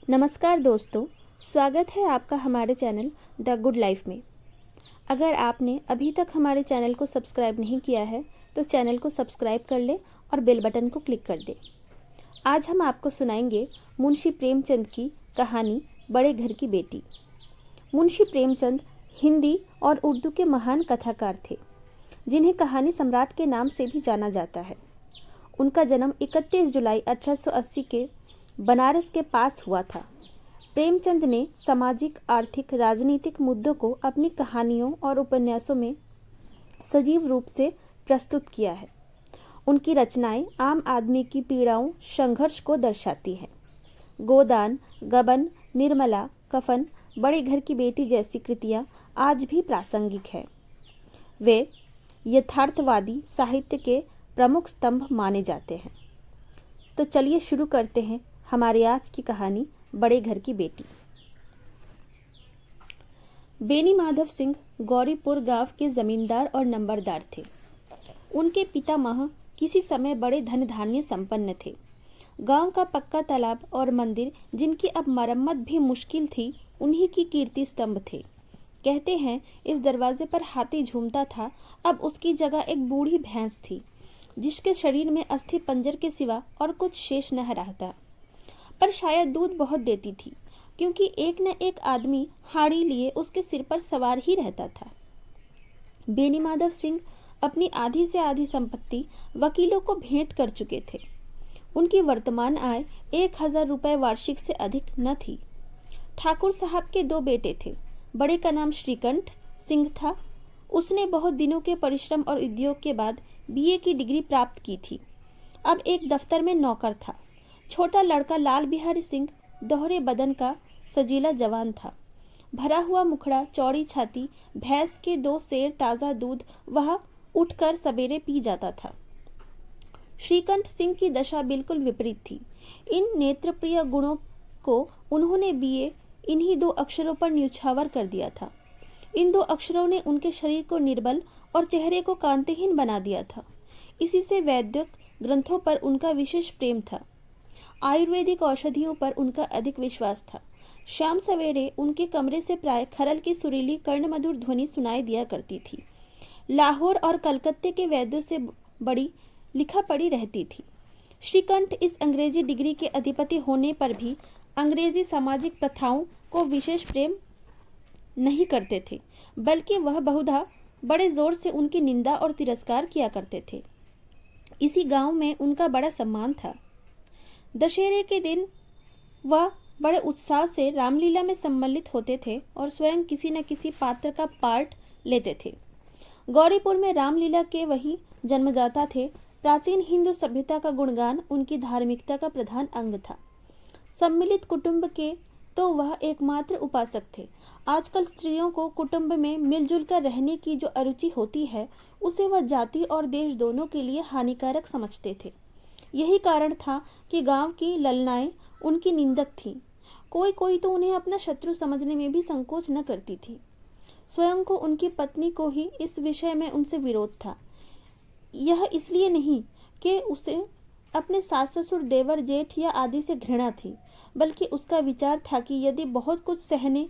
नमस्कार दोस्तों, स्वागत है आपका हमारे चैनल द गुड लाइफ में। अगर आपने अभी तक हमारे चैनल को सब्सक्राइब नहीं किया है तो चैनल को सब्सक्राइब कर लें और बेल बटन को क्लिक कर दें। आज हम आपको सुनाएंगे मुंशी प्रेमचंद की कहानी बड़े घर की बेटी। मुंशी प्रेमचंद हिंदी और उर्दू के महान कथाकार थे, जिन्हें कहानी सम्राट के नाम से भी जाना जाता है। उनका जन्म 31 जुलाई 1880 के बनारस के पास हुआ था। प्रेमचंद ने सामाजिक, आर्थिक, राजनीतिक मुद्दों को अपनी कहानियों और उपन्यासों में सजीव रूप से प्रस्तुत किया है। उनकी रचनाएं आम आदमी की पीड़ाओं, संघर्ष को दर्शाती हैं। गोदान, गबन, निर्मला, कफन, बड़े घर की बेटी जैसी कृतियां आज भी प्रासंगिक है। वे यथार्थवादी साहित्य के प्रमुख स्तंभ माने जाते हैं। तो चलिए शुरू करते हैं हमारी आज की कहानी बड़े घर की बेटी। बेनी माधव सिंह गौरीपुर गांव के जमींदार और नंबरदार थे। उनके पितामह किसी समय बड़े धन धान्य संपन्न थे। गांव का पक्का तालाब और मंदिर, जिनकी अब मरम्मत भी मुश्किल थी, उन्हीं की कीर्ति स्तंभ थे। कहते हैं इस दरवाजे पर हाथी झूमता था, अब उसकी जगह एक बूढ़ी भैंस थी, जिसके शरीर में अस्थि पंजर के सिवा और कुछ शेष न रहता, पर शायद दूध बहुत देती थी, क्योंकि एक न एक आदमी हाड़ी लिए उसके सिर पर सवार ही रहता था। बेनी माधव सिंह अपनी आधी से आधी संपत्ति वकीलों को भेंट कर चुके थे। उनकी वर्तमान आय 1000 रुपये वार्षिक से अधिक न थी। ठाकुर साहब के 2 बेटे थे। बड़े का नाम श्रीकंठ सिंह था। उसने बहुत दिनों के परिश्रम और उद्योग के बाद बीए की डिग्री प्राप्त की थी। अब एक दफ्तर में नौकर था। छोटा लड़का लाल बिहारी सिंह दोहरे बदन का सजीला जवान था। भरा हुआ मुखड़ा, चौड़ी छाती, भैंस के 2 सेर ताज़ा दूध वह उठकर सवेरे पी जाता था। श्रीकंठ सिंह की दशा बिल्कुल विपरीत थी। इन नेत्रप्रिय गुणों को उन्होंने बीए इन्हीं 2 अक्षरों पर न्यौछावर कर दिया था। इन 2 अक्षरों ने उनके शरीर को निर्बल और चेहरे को कांतिहीन बना दिया था। इसी से वैद्यक ग्रंथों पर उनका विशेष प्रेम था। आयुर्वेदिक औषधियों पर उनका अधिक विश्वास था। शाम सवेरे उनके कमरे से प्राय खरल की सुरीली कर्णमधुर ध्वनि सुनाई दिया करती थी। लाहौर और कलकत्ते के वैद्यों से बड़ी लिखा पड़ी रहती थी। श्रीकंठ इस अंग्रेजी डिग्री के अधिपति होने पर भी अंग्रेजी सामाजिक प्रथाओं को विशेष प्रेम नहीं करते थे, बल्कि वह बहुधा बड़े जोर से उनकी निंदा और तिरस्कार किया करते थे। इसी गांव में उनका बड़ा सम्मान था। दशहरे के दिन वह बड़े उत्साह से रामलीला में सम्मिलित होते थे और स्वयं किसी न किसी पात्र का पार्ट लेते थे। गौरीपुर में रामलीला के वही जन्मदाता थे। प्राचीन हिंदू सभ्यता का गुणगान उनकी धार्मिकता का प्रधान अंग था। सम्मिलित कुटुंब के तो वह एकमात्र उपासक थे। आजकल स्त्रियों को कुटुंब में मिलजुल कर रहने की जो अरुचि होती है, उसे वह जाति और देश दोनों के लिए हानिकारक समझते थे। यही कारण था कि गांव की ललनाएं उनकी निंदक थीं। कोई कोई तो उन्हें अपना शत्रु समझने में भी संकोच न करती थी। स्वयं को उनकी पत्नी को ही इस विषय में उनसे विरोध था। यह इसलिए नहीं कि उसे अपने सास ससुर, देवर जेठ या आदि से घृणा थी, बल्कि उसका विचार था कि यदि बहुत कुछ सहने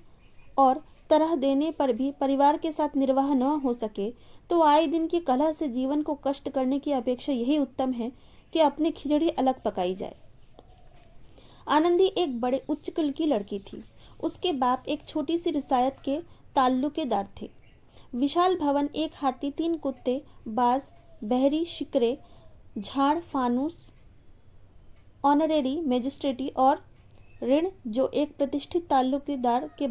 और तरह देने पर भी परिवार के साथ निर्वाह न हो सके, तो आए दिन की कलह से जीवन को कष्ट करने की अपेक्षा यही उत्तम है कि अपनी खिचड़ी अलग पकाई जाए। आनंदी एक बड़े उच्च कुल की लड़की थी। उसके बाप एक छोटी सी रिसायत के ताल्लुकेदार थे। विशाल भवन, 1 हाथी, 3 कुत्ते, बाज, बहरी, शिकरे, झाड़, फानूस, ऑनरेरी मजिस्ट्रेटी और ऋण, जो एक प्रतिष्ठित ताल्लुकेदार के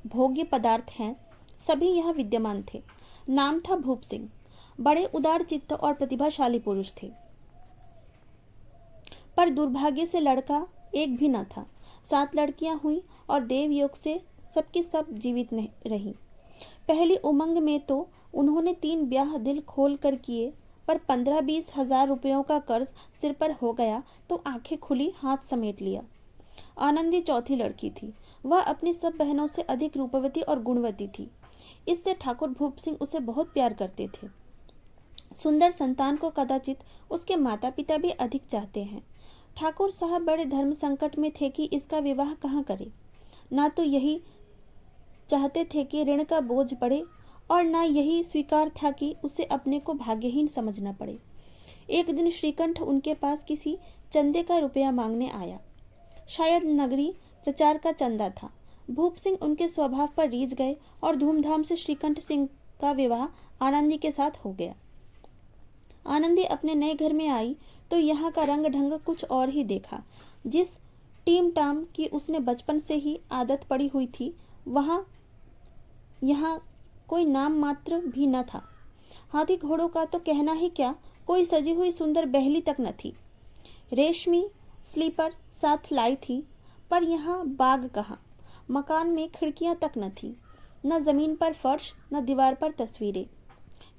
भोग्य पदार्थ हैं, सभी यहाँ विद्यमान थे। नाम था भूप सिंह। बड़े उदार चित्त और प्रतिभाशाली पुरुष थे, पर दुर्भाग्य से लड़का एक भी न था। 7 लड़कियां हुई और देवयोग से सबकी सब जीवित रही। पहली उमंग में तो उन्होंने 3 ब्याह दिल खोल कर किए, पर 15-20 हजार रुपयों का कर्ज सिर पर हो गया तो आंखें खुली, हाथ समेट लिया। आनंदी चौथी लड़की थी। वह अपनी सब बहनों से अधिक रूपवती और गुणवती थी। इससे ठाकुर भूप सिंह उसे बहुत प्यार करते थे। सुंदर संतान को कदाचित उसके माता पिता भी अधिक चाहते हैं। ठाकुर साहब बड़े धर्म संकट में थे कि इसका विवाह कहाँ करें। ना तो यही चाहते थे कि ऋण का बोझ पड़े और ना यही स्वीकार था कि उसे अपने को भाग्यहीन समझना पड़े। एक दिन श्रीकंठ उनके पास किसी चंदे का रुपया मांगने आया। शायद नगरी प्रचार का चंदा था। भूप सिंह उनके स्वभाव पर रीझ गए और धूमधाम से श्रीकंठ सिंह का विवाह आनंदी के साथ हो गया। आनंदी अपने नए घर में आई तो यहाँ का रंग ढंग कुछ और ही देखा। जिस टीम टाम की उसने बचपन से ही आदत पड़ी हुई थी, वहाँ यहाँ कोई नाम मात्र भी न था। हाथी घोड़ों का तो कहना ही क्या, कोई सजी हुई सुंदर बहली तक न थी। रेशमी स्लीपर साथ लाई थी, पर यहाँ बाग कहाँ। मकान में खिड़कियां तक न थी, न जमीन पर फर्श, न दीवार पर तस्वीरें।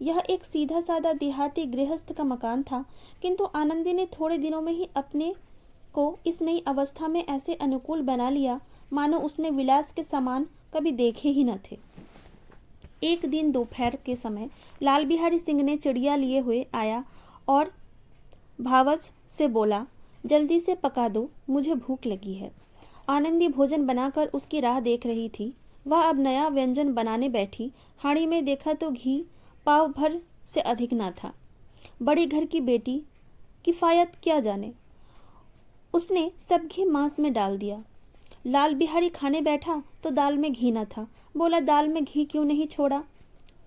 यह एक सीधा साधा देहाती गृहस्थ का मकान था, किंतु आनंदी ने थोड़े दिनों में ही अपने को इस नई अवस्था में ऐसे अनुकूल बना लिया मानो उसने विलास के सामान कभी देखे ही न थे। एक दिन दोपहर के समय लाल बिहारी सिंह ने चिड़िया लिए हुए आया और भावज से बोला, जल्दी से पका दो, मुझे भूख लगी है। आनंदी भोजन बनाकर उसकी राह देख रही थी। वह अब नया व्यंजन बनाने बैठी। हांडी में देखा तो घी पाव भर से अधिक ना था। बड़े घर की बेटी किफायत क्या जाने, उसने सब घी मांस में डाल दिया। लाल बिहारी खाने बैठा तो दाल में घी न था। बोला, दाल में घी क्यों नहीं छोड़ा?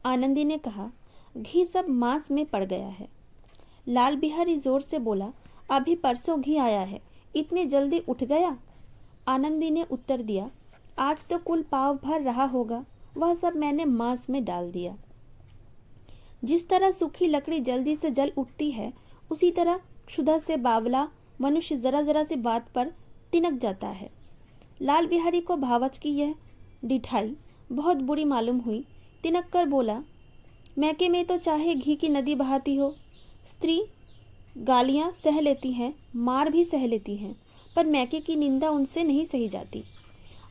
आनंदी ने कहा, घी सब मांस में पड़ गया है। लाल बिहारी जोर से बोला, अभी परसों घी आया है, इतनी जल्दी उठ गया? आनंदी ने उत्तर दिया, आज तो कुल पाव भर रहा होगा, वह सब मैंने मांस में डाल दिया। जिस तरह सूखी लकड़ी जल्दी से जल उठती है, उसी तरह क्षुधा से बावला मनुष्य जरा जरा सी बात पर तिनक जाता है। लाल बिहारी को भावच की यह डिठाई बहुत बुरी मालूम हुई। तिनक कर बोला, मैके में तो चाहे घी की नदी बहाती हो, स्त्री गालियां सह लेती हैं, मार भी सह लेती हैं, पर मैके की निंदा उनसे नहीं सही जाती।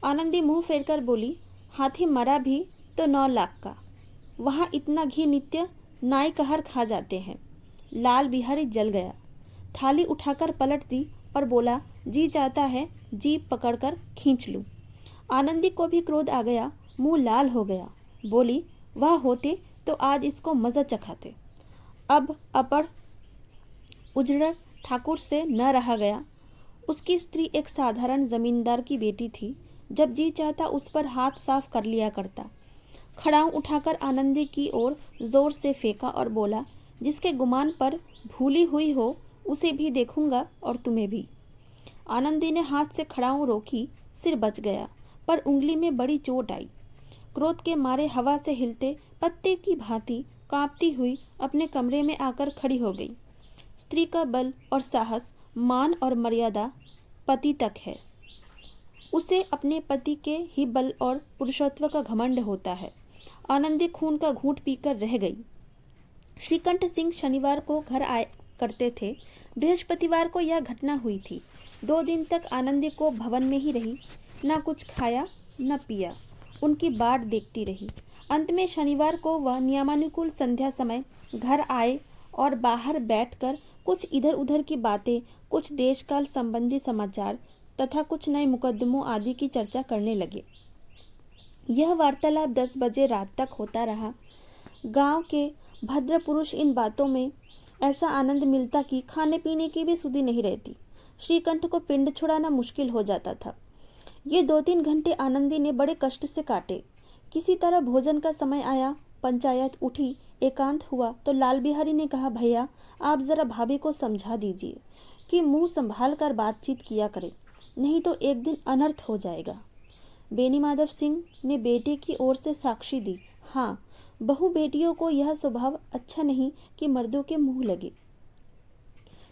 आनंदी मुंह फेरकर बोली, हाथी मरा भी तो 9 लाख का, वहाँ इतना घी नित्य नाई कहर खा जाते हैं। लाल बिहारी जल गया। थाली उठाकर पलट दी और बोला, जी चाहता है जीभ पकड़कर खींच लूं। आनंदी को भी क्रोध आ गया, मुंह लाल हो गया। बोली, वह होते तो आज इसको मजा चखाते। अब अपर उजड़ ठाकुर से न रहा गया। उसकी स्त्री एक साधारण जमींदार की बेटी थी। जब जी चाहता उस पर हाथ साफ कर लिया करता। खड़ाऊ उठाकर आनंदी की ओर जोर से फेंका और बोला, जिसके गुमान पर भूली हुई हो उसे भी देखूंगा और तुम्हें भी। आनंदी ने हाथ से खड़ाऊ रोकी, सिर बच गया, पर उंगली में बड़ी चोट आई। क्रोध के मारे हवा से हिलते पत्ते की भांति कांपती हुई अपने कमरे में आकर खड़ी हो गई। स्त्री का बल और साहस, मान और मर्यादा पति तक है। उसे अपने पति के ही बल और पुरुषत्व का घमंड होता है। आनंदी खून का घूंट पीकर रह गई। श्रीकंठ सिंह शनिवार को घर आए करते थे। बृहस्पतिवार को यह घटना हुई थी। 2 दिन तक आनंदी को भवन में ही रही, न कुछ खाया न पिया, उनकी बाट देखती रही। अंत में शनिवार को वह नियमानुकूल संध्या समय घर आए और बाहर बैठकर कुछ इधर उधर की बातें, कुछ देशकाल संबंधी समाचार तथा कुछ नए मुकदमों आदि की चर्चा करने लगे। यह वार्तालाप 10 बजे रात तक होता रहा। गांव के भद्र पुरुष इन बातों में ऐसा आनंद मिलता कि खाने पीने की भी सुधि नहीं रहती। श्रीकंठ को पिंड छुड़ाना मुश्किल हो जाता था। ये 2-3 घंटे आनंदी ने बड़े कष्ट से काटे। किसी तरह भोजन का समय आया, पंचायत उठी, एकांत हुआ तो लाल बिहारी ने कहा, भैया आप जरा भाभी को समझा दीजिए कि मुंह संभाल कर बातचीत किया करे, नहीं तो एक दिन अनर्थ हो जाएगा। बेनी माधव सिंह ने बेटे की ओर से साक्षी दी, हाँ, बहु बेटियों को यह स्वभाव अच्छा नहीं कि मर्दों के मुंह लगे।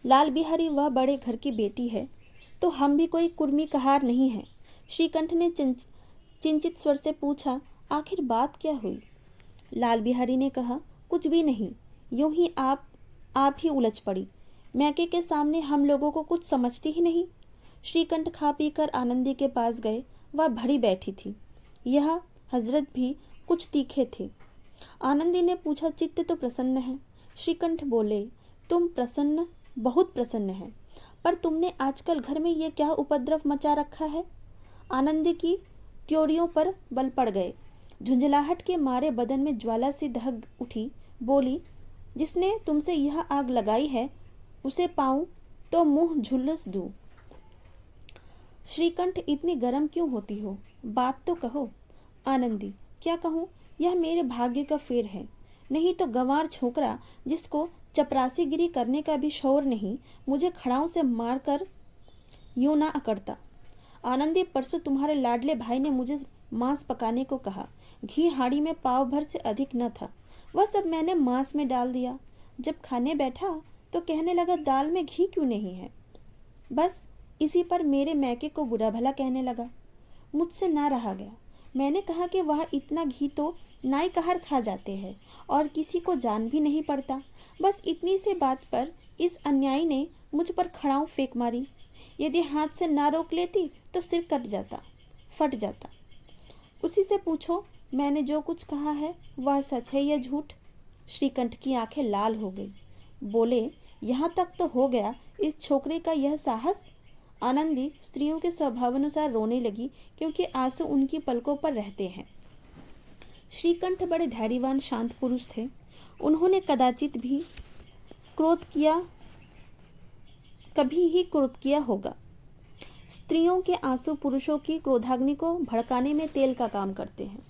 लाल बिहारी वह बड़े घर की बेटी है, तो हम भी कोई कुर्मी कहार नहीं है। श्रीकंठ ने चिंतित स्वर से पूछा, आखिर बात क्या हुई? लाल बिहारी ने कहा, कुछ भी नहीं, यूं ही आप ही उलझ पड़ी। मैके के सामने हम लोगों को कुछ समझती ही नहीं। श्रीकंठ खा पी कर आनंदी के पास गए। वह भरी बैठी थी। यह हजरत भी कुछ तीखे थे। आनंदी ने पूछा, चित्त तो प्रसन्न है? श्रीकंठ बोले, तुम प्रसन्न, बहुत प्रसन्न है, पर तुमने आजकल घर में ये क्या उपद्रव मचा रखा है? आनंदी की त्योरियों पर बल पड़ गए। झुंझलाहट के मारे बदन में ज्वाला सी दहक उठी। बोली, जिसने तुमसे यह आग लगाई है उसे पाऊं तो मुंह झुलस दूं। श्रीकंठ, इतनी गर्म क्यों होती हो? बात तो कहो। आनंदी, क्या कहूं? यह मेरे भाग्य का फेर है। नहीं तो गंवार छोकरा जिसको चपरासीगिरी करने का भी शौर नहीं, मुझे खड़ाऊ से मारकर यूं ना अकड़ता। आनंदी, परसों तुम्हारे लाडले भाई ने मुझे मांस पकाने को कहा। घी हांडी में पाव भर से अधिक न था। वह सब मैंने मांस में डाल दिया। जब खाने बैठा तो कहने लगा, दाल में घी क्यों नहीं है? बस इसी पर मेरे मैके को बुरा भला कहने लगा। मुझसे ना रहा गया। मैंने कहा कि वह इतना घी तो नाई कहर खा जाते हैं और किसी को जान भी नहीं पड़ता। बस इतनी सी बात पर इस अन्यायी ने मुझ पर खड़ाऊ फेंक मारी। यदि हाथ से ना रोक लेती तो सिर कट जाता, फट जाता। उसी से पूछो मैंने जो कुछ कहा है वह सच है या झूठ? श्रीकंठ की आंखें लाल हो गई। बोले, यहाँ तक तो हो गया, इस छोकरे का यह साहस? आनंदी स्त्रियों के स्वभावानुसार रोने लगी क्योंकि आंसू उनकी पलकों पर रहते हैं। श्रीकंठ बड़े धैर्यवान शांत पुरुष थे। उन्होंने कभी ही क्रोध किया होगा। स्त्रियों के आंसू पुरुषों की क्रोधाग्नि को भड़काने में तेल का काम करते हैं।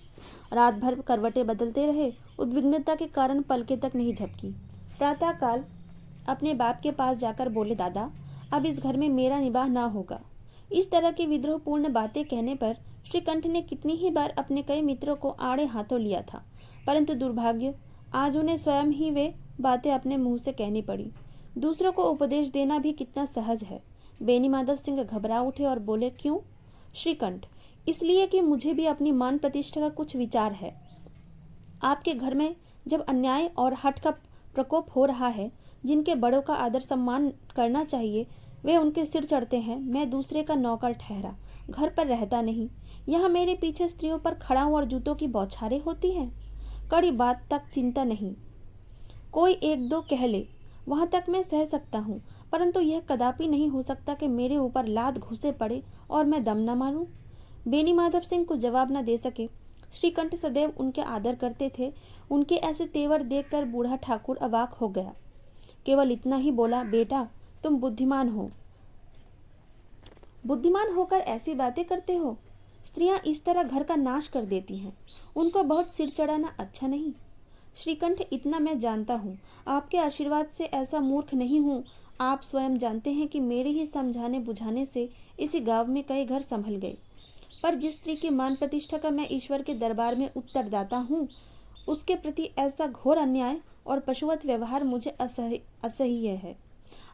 रात भर करवटें बदलते रहे। उद्विग्नता के कारण पलकें तक नहीं झपकी। प्रातःकाल अपने बाप के पास जाकर बोले, दादा, अब इस घर में मेरा निवाह ना होगा। इस तरह की विद्रोहपूर्ण बातें कहने पर श्रीकंठ ने कितनी ही बार अपने कई मित्रों को आड़े हाथों लिया था, परंतु दुर्भाग्य, आज उन्हें स्वयं ही वे बातें अपने मुंह से कहनी पड़ी। दूसरों को उपदेश देना भी कितना सहज है। बेनी माधव सिंह घबरा उठे और बोले, क्यों? श्रीकंठ, इसलिए कि मुझे भी अपनी मान प्रतिष्ठा का कुछ विचार है। आपके घर में जब अन्याय और हठ का प्रकोप हो रहा है, जिनके बड़ों का आदर सम्मान करना चाहिए वे उनके सिर चढ़ते हैं। मैं दूसरे का नौकर ठहरा, घर पर रहता नहीं। यहाँ मेरे पीछे स्त्रियों पर खड़ाऊ और जूतों की बौछारें होती हैं। कड़ी बात तक चिंता नहीं, कोई एक दो कह ले, वहां तक मैं सह सकता हूँ, परंतु यह कदापि नहीं हो सकता कि मेरे ऊपर लात घुसे पड़े और मैं दम न मारूं। बेनी माधव सिंह को जवाब न दे सके। श्रीकंठ सदैव उनके आदर करते थे। उनके ऐसे तेवर देखकर बूढ़ा ठाकुर अवाक हो गया। केवल इतना ही बोला, बेटा, तुम बुद्धिमान हो। बुद्धिमान होकर ऐसी बातें करते हो? स्त्रियां इस तरह घर का नाश कर देती हैं। उनको बहुत सिर चढ़ाना अच्छा नहीं। श्रीकंठ, इतना मैं जानता हूँ, आपके आशीर्वाद से ऐसा मूर्ख नहीं हूँ। आप स्वयं जानते हैं कि मेरे ही समझाने बुझाने से इसी गांव में कई घर संभल गए। पर जिस स्त्री की मान प्रतिष्ठा का मैं ईश्वर के दरबार में उत्तरदाता हूँ, उसके प्रति ऐसा घोर अन्याय और पशुवत व्यवहार मुझे असह्य है।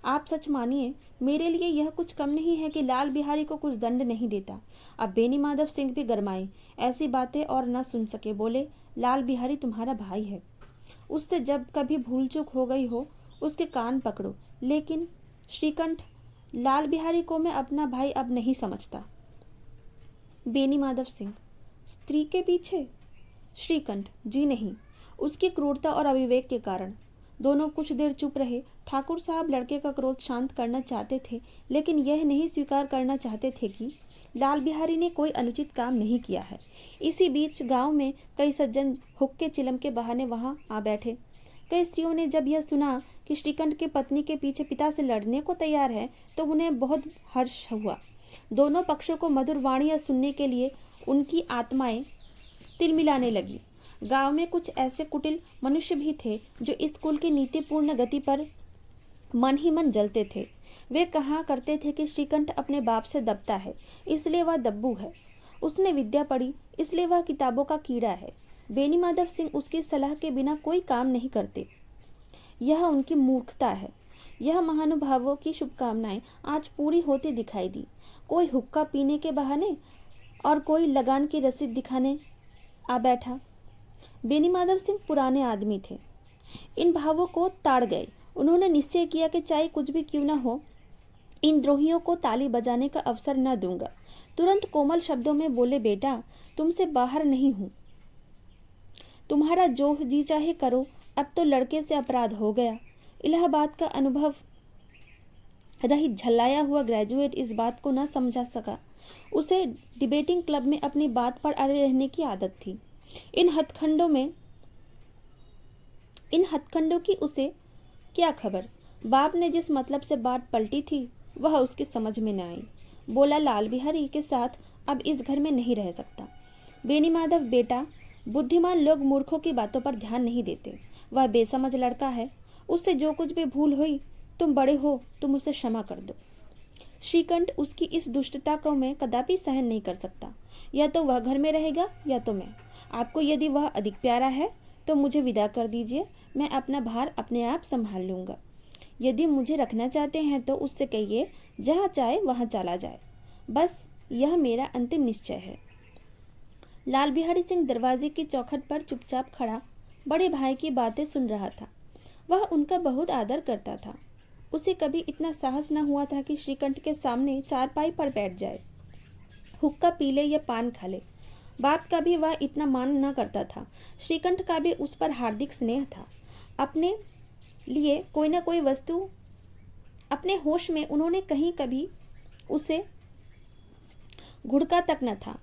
आप सच मानिए, मेरे लिए यह कुछ कम नहीं है कि लाल बिहारी को कुछ दंड नहीं देता। अब बेनी माधव सिंह भी गरमाए, ऐसी बातें और न सुन सके। बोले, लाल बिहारी तुम्हारा भाई है, उससे जब कभी भूल चूक हो गई हो उसके कान पकड़ो। लेकिन श्रीकंठ, लाल बिहारी को मैं अपना भाई अब नहीं समझता। बेनी माधव सिंह, स्त्री के पीछे? श्रीकंठ, जी नहीं, उसकी क्रूरता और अविवेक के कारण। दोनों कुछ देर चुप रहे। ठाकुर साहब लड़के का क्रोध शांत करना चाहते थे, लेकिन यह नहीं स्वीकार करना चाहते थे कि लाल बिहारी ने कोई अनुचित काम नहीं किया है। इसी बीच गांव में कई सज्जन हुक्के चिलम के बहाने वहां आ बैठे। कई स्त्रियों ने जब यह सुना कि श्रीकंठ की पत्नी के पीछे पिता से लड़ने को तैयार है तो उन्हें बहुत हर्ष हुआ। दोनों पक्षों को मधुर वाणियां सुनने के लिए उनकी आत्माएं तिलमिलाने लगी। गांव में कुछ ऐसे कुटिल मनुष्य भी थे जो इस कुल की नीतिपूर्ण गति पर मन ही मन जलते थे। वे कहा करते थे कि श्रीकंठ अपने बाप से दबता है, इसलिए वह दब्बू है। उसने विद्या पढ़ी, इसलिए वह किताबों का कीड़ा है। बेनी माधव सिंह उसकी सलाह के बिना कोई काम नहीं करते। यह उनकी मूर्खता है। यह महानुभावों की शुभकामनाएं आज पूरी होती दिखाई दी। कोई हुक्का पीने के बहाने और कोई लगान की रसीद दिखाने आ बैठा। बेनी माधव सिंह पुराने आदमी थे, इन भावों को ताड़ गए। उन्होंने निश्चय किया कि चाहे कुछ भी क्यों न हो, इन द्रोहियों को ताली बजाने का अवसर न दूंगा। तुरंत कोमल शब्दों में बोले, बेटा, तुमसे बाहर नहीं हूं, तुम्हारा जो जी चाहे करो। अब तो लड़के से अपराध हो गया। इलाहाबाद का अनुभव रहित झल्लाया हुआ ग्रेजुएट इस बात को न समझा सका। उसे डिबेटिंग क्लब में अपनी बात पर अड़े रहने की आदत थी। इन हथकंडों की उसे क्या खबर। बाप ने जिस मतलब से बात पलटी थी वह उसके समझ में न आई। बोला, लाल बिहारी के साथ अब इस घर में नहीं रह सकता। बेनी माधव बेटा, बुद्धिमान लोग मूर्खों की बातों पर ध्यान नहीं देते। वह बेसमझ लड़का है, उससे जो कुछ भी भूल हुई, तुम बड़े हो, तुम उसे क्षमा कर दो। श्रीकंठ उसकी इस दुष्टता को मैं कदापि सहन नहीं कर सकता। या तो वह घर में रहेगा या तो मैं। आपको यदि वह अधिक प्यारा है तो मुझे विदा कर दीजिए, मैं अपना भार अपने आप संभाल लूंगा। यदि मुझे रखना चाहते हैं तो उससे कहिए जहाँ चाहे वहाँ चला जाए। बस यह मेरा अंतिम निश्चय है। लाल बिहारी सिंह दरवाजे की चौखट पर चुपचाप खड़ा बड़े भाई की बातें सुन रहा था। वह उनका बहुत आदर करता था। उसे कभी इतना साहस न हुआ था कि श्रीकंठ के सामने चारपाई पर बैठ जाए, हुक्का पी ले या पान खा ले। बाप का भी वह इतना मान न करता था। श्रीकंठ का भी उस पर हार्दिक स्नेह था। अपने लिए कोई न कोई वस्तु अपने होश में उन्होंने कहीं कभी उसे घुड़का तक न था।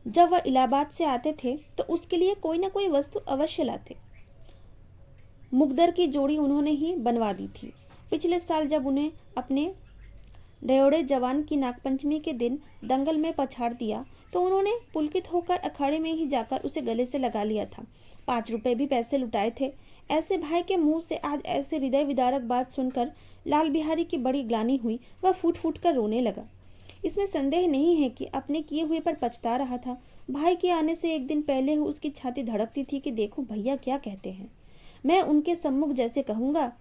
जब वह इलाहाबाद से आते थे तो उसके लिए कोई न कोई वस्तु अवश्य लाते। मुकद्दर की जोड़ी उन्होंने ही बनवा दी थी। पिछले साल जब उन्हें अपने ड्योढ़े जवान की नागपंचमी के दिन दंगल में पछाड़ दिया तो उन्होंने पुलकित होकर अखाड़े में ही जाकर उसे गले से लगा लिया था। 5 रुपए भी पैसे लुटाए थे। ऐसे भाई के मुंह से आज ऐसे हृदय विदारक बात सुनकर लाल बिहारी की बड़ी ग्लानि हुई। वह फूट फूट कर रोने लगा। इसमें संदेह नहीं है कि अपने किए हुए पर पछता रहा था। भाई के आने से एक दिन पहले उसकी छाती धड़कती थी कि देखो भैया क्या कहते हैं, मैं उनके सम्मुख जैसे कहूंगा,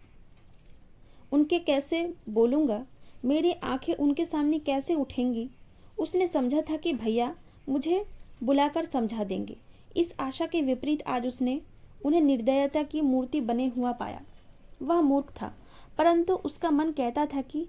उनके कैसे बोलूंगा, मेरी आंखें उनके सामने कैसे उठेंगी। उसने समझा था कि भैया मुझे बुलाकर समझा देंगे। इस आशा के विपरीत आज उसने उन्हें निर्दयता की मूर्ति बने हुआ पाया। वह मूर्ख था, परंतु उसका मन कहता था कि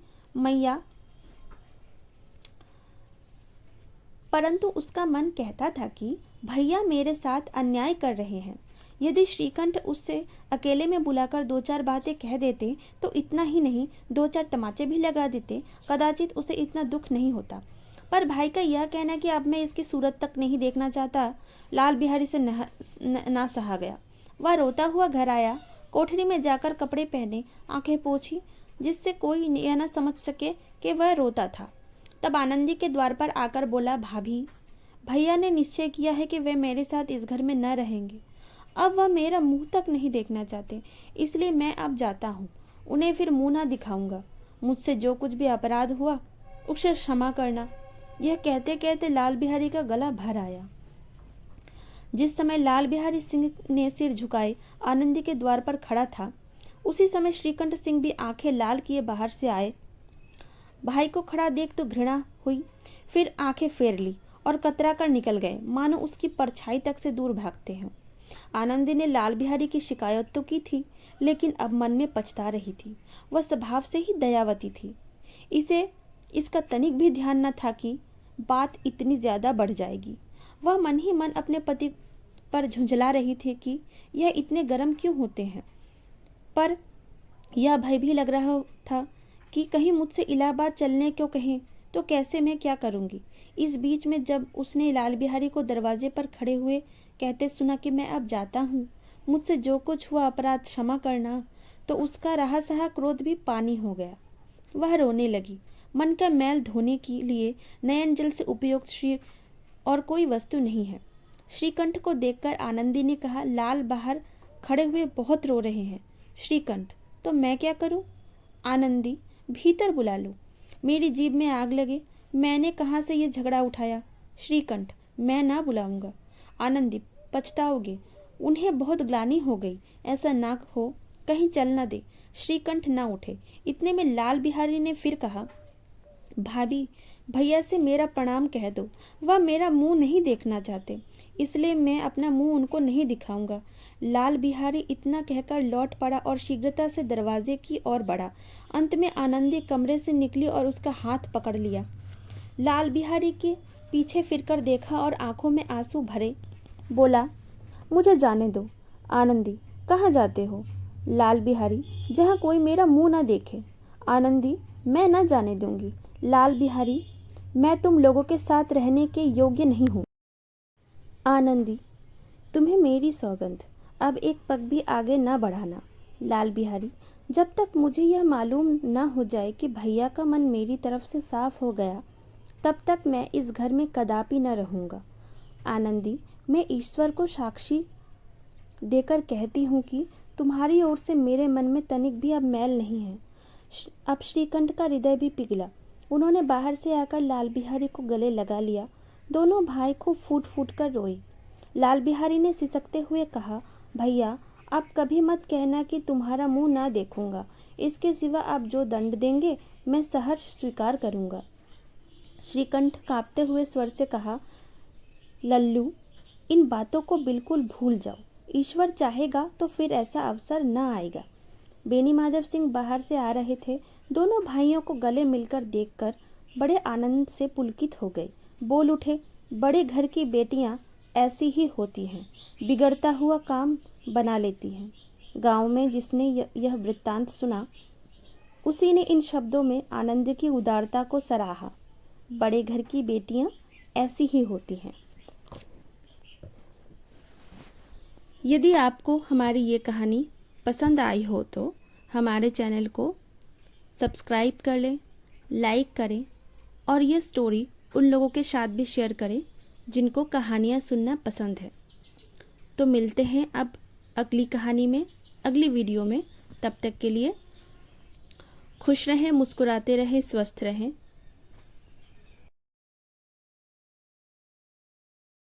भैया मेरे साथ अन्याय कर रहे हैं। यदि श्रीकंठ उससे अकेले में बुलाकर 2-4 बातें कह देते तो इतना ही नहीं 2-4 तमाचे भी लगा देते, कदाचित उसे इतना दुख नहीं होता। पर भाई का यह कहना कि अब मैं इसकी सूरत तक नहीं देखना चाहता, लाल बिहारी से ना सहा गया। वह रोता हुआ घर आया। कोठरी में जाकर कपड़े पहने, आंखें पोंछी, जिससे कोई यह न समझ सके कि वह रोता था। तब आनंदी के द्वार पर आकर बोला, भाभी, भैया ने निश्चय किया है कि वे मेरे साथ इस घर में न रहेंगे। अब वह मेरा मुंह तक नहीं देखना चाहते, इसलिए मैं अब जाता हूँ। उन्हें फिर मुंह ना दिखाऊंगा। मुझसे जो कुछ भी अपराध हुआ उसे क्षमा करना। यह कहते कहते लाल बिहारी का गला भर आया। जिस समय लाल बिहारी सिंह ने सिर झुकाए आनंदी के द्वार पर खड़ा था, उसी समय श्रीकंठ सिंह भी आंखें लाल किए बाहर से आए। भाई को खड़ा देख तो घृणा हुई, फिर आंखें फेर ली और कतरा कर निकल गए, मानो उसकी परछाई तक से दूर भागते हैं। आनंदी ने लाल बिहारी की शिकायत तो की थी, लेकिन अब मन में पछता रही थी। वह स्वभाव से ही दयावती थी। इसे इसका तनिक भी ध्यान न था कि बात इतनी ज्यादा बढ़ जाएगी। वह मन ही मन अपने पति पर झुंझला रही थी कि यह इतने गर्म क्यों होते हैं। पर यह भय भी लग रहा था कि कहीं मुझसे इलाहाबाद चलने को कहें तो कैसे, मैं क्या करूंगी। इस बीच में जब उसने लाल बिहारी को दरवाजे पर खड़े हुए कहते सुना कि मैं अब जाता हूँ, मुझसे जो कुछ हुआ अपराध क्षमा करना, तो उसका रहा सहा क्रोध भी पानी हो गया। वह रोने लगी। मन का मैल धोने के लिए नयन जल से उपयुक्त श्री और कोई वस्तु नहीं है। श्रीकंठ को देखकर आनंदी ने कहा, लाल बाहर खड़े हुए बहुत रो रहे हैं। श्रीकंठ, तो मैं क्या करूं? आनंदी, भीतर बुला लो। मेरी जीभ में आग लगे, मैंने कहाँ से ये झगड़ा उठाया। श्रीकंठ, मैं ना बुलाऊंगा। आनंदी, पछताओगे, उन्हें बहुत ग्लानि हो गई, ऐसा ना हो, कहीं चल न दे। श्रीकंठ ना उठे। इतने में लाल बिहारी ने फिर कहा, भाभी, भैया से मेरा प्रणाम कह दो। वह मेरा मुंह नहीं देखना चाहते, इसलिए मैं अपना मुंह उनको नहीं दिखाऊंगा। लाल बिहारी इतना कहकर लौट पड़ा और शीघ्रता से दरवाजे की ओर बढ़ा। अंत में आनंदी कमरे से निकली और उसका हाथ पकड़ लिया। लाल बिहारी के पीछे फिरकर देखा और आंखों में आंसू भरे बोला, मुझे जाने दो। आनंदी, कहाँ जाते हो? लाल बिहारी, जहाँ कोई मेरा मुंह ना देखे। आनंदी, मैं न जाने दूंगी। लाल बिहारी, मैं तुम लोगों के साथ रहने के योग्य नहीं हूँ। आनंदी, तुम्हें मेरी सौगंध, अब एक पग भी आगे न बढ़ाना। लाल बिहारी, जब तक मुझे यह मालूम न हो जाए कि भैया का मन मेरी तरफ से साफ हो गया, तब तक मैं इस घर में कदापि न रहूँगा। आनंदी, मैं ईश्वर को साक्षी देकर कहती हूँ कि तुम्हारी ओर से मेरे मन में तनिक भी अब मैल नहीं है। अब श्रीकंठ का हृदय भी पिघला। उन्होंने बाहर से आकर लाल बिहारी को गले लगा लिया। दोनों भाई खूब फूट फूट कर रोए। लाल बिहारी ने सिसकते हुए कहा, भैया, आप कभी मत कहना कि तुम्हारा मुंह ना देखूंगा। इसके सिवा आप जो दंड देंगे मैं सहर्ष स्वीकार करूंगा। श्रीकंठ कांपते हुए स्वर से कहा, लल्लू, इन बातों को बिल्कुल भूल जाओ। ईश्वर चाहेगा तो फिर ऐसा अवसर न आएगा। बेनी माधव सिंह बाहर से आ रहे थे। दोनों भाइयों को गले मिलकर देखकर बड़े आनंद से पुलकित हो गए। बोल उठे, बड़े घर की बेटियां ऐसी ही होती हैं, बिगड़ता हुआ काम बना लेती हैं। गांव में जिसने यह वृत्तांत सुना, उसी ने इन शब्दों में आनंद की उदारता को सराहा। बड़े घर की बेटियां ऐसी ही होती हैं। यदि आपको हमारी ये कहानी पसंद आई हो तो हमारे चैनल को सब्सक्राइब कर लें, लाइक करें और ये स्टोरी उन लोगों के साथ भी शेयर करें जिनको कहानियाँ सुनना पसंद है। तो मिलते हैं अब अगली कहानी में, अगली वीडियो में। तब तक के लिए खुश रहें, मुस्कुराते रहें, स्वस्थ रहें।